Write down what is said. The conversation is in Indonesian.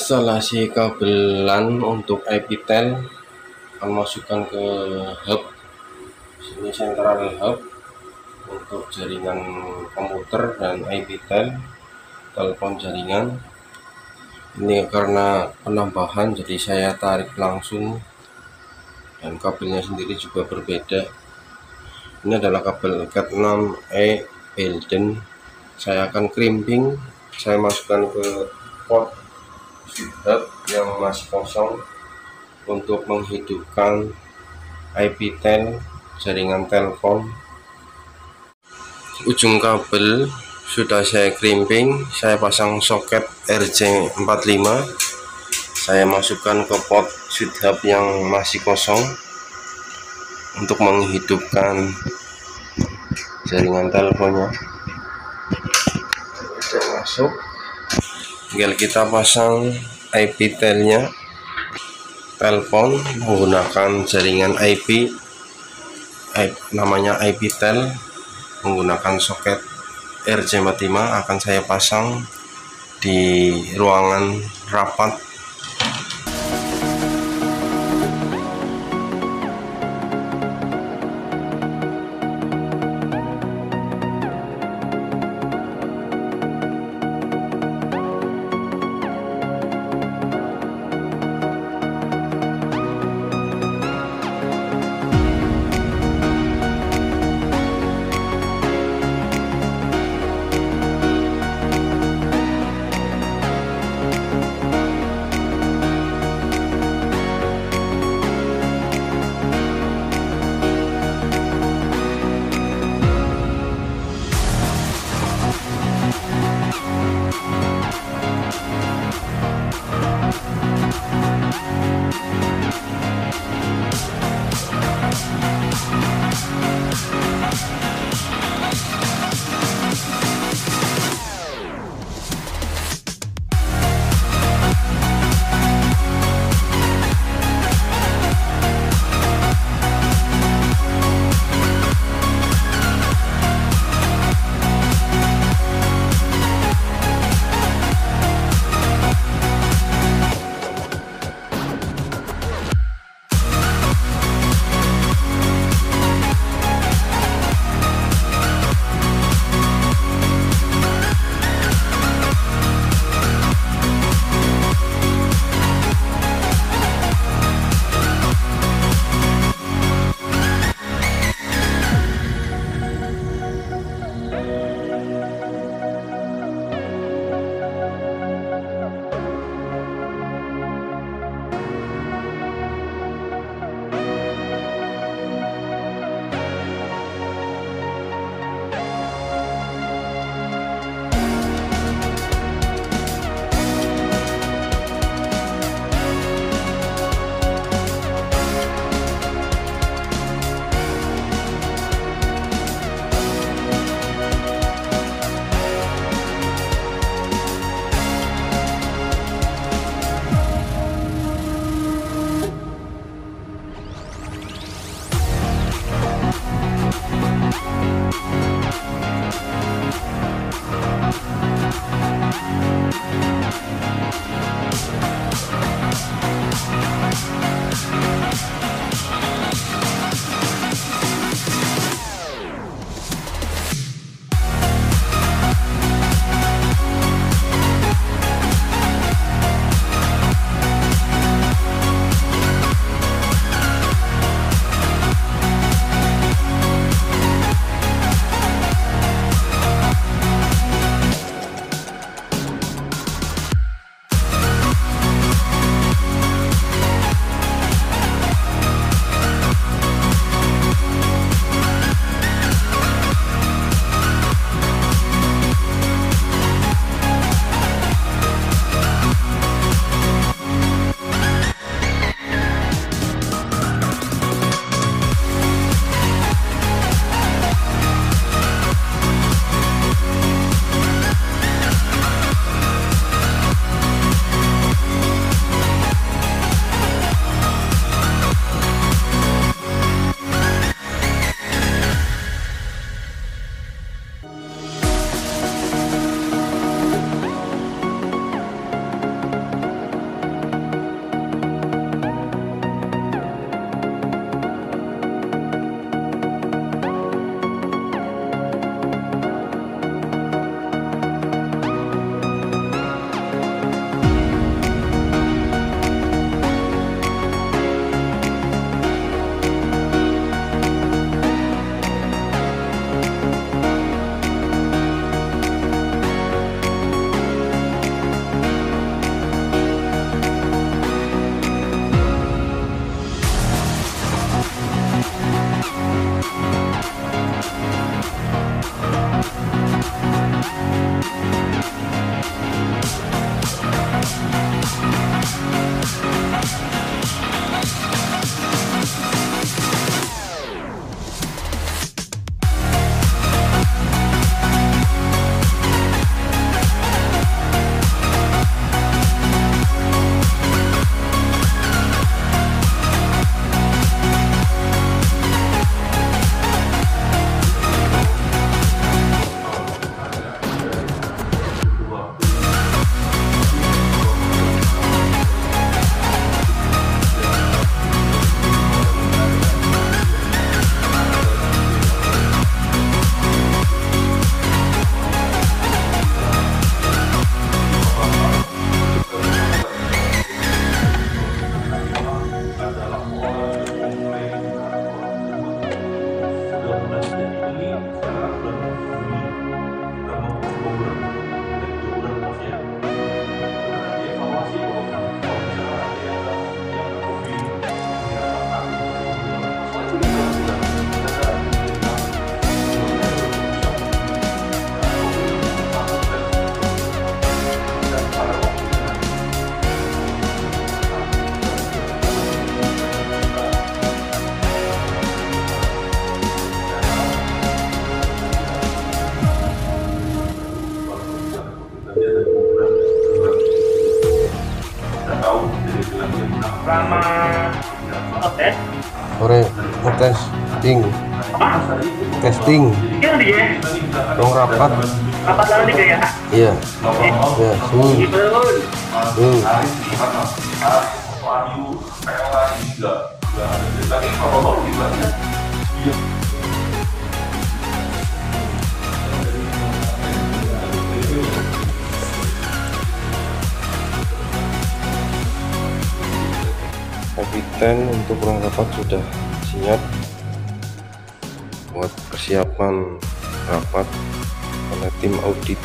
Instalasi kabelan untuk IPTEL akan masukkan ke hub. Sini central hub untuk jaringan komputer dan IPTEL telepon jaringan. Ini karena penambahan jadi saya tarik langsung, dan kabelnya sendiri juga berbeda. Ini adalah kabel Cat6e Belden. Saya akan crimping, saya masukkan ke port hub yang masih kosong untuk menghidupkan IPTEL jaringan telepon. Ujung kabel sudah saya crimping, saya pasang soket RJ45, saya masukkan ke port switch hub yang masih kosong untuk menghidupkan jaringan teleponnya. Sudah masuk, tinggal kita pasang IPTEL-nya telepon menggunakan jaringan IP namanya IPTEL menggunakan soket RJ45. Akan saya pasang di ruangan rapat. Selamat tes. Sore, testing, Iya dia. dong rapat. Apa lalu nih ya? Iya, ya, Kapiten untuk ruang rapat sudah siap buat persiapan rapat oleh tim audit.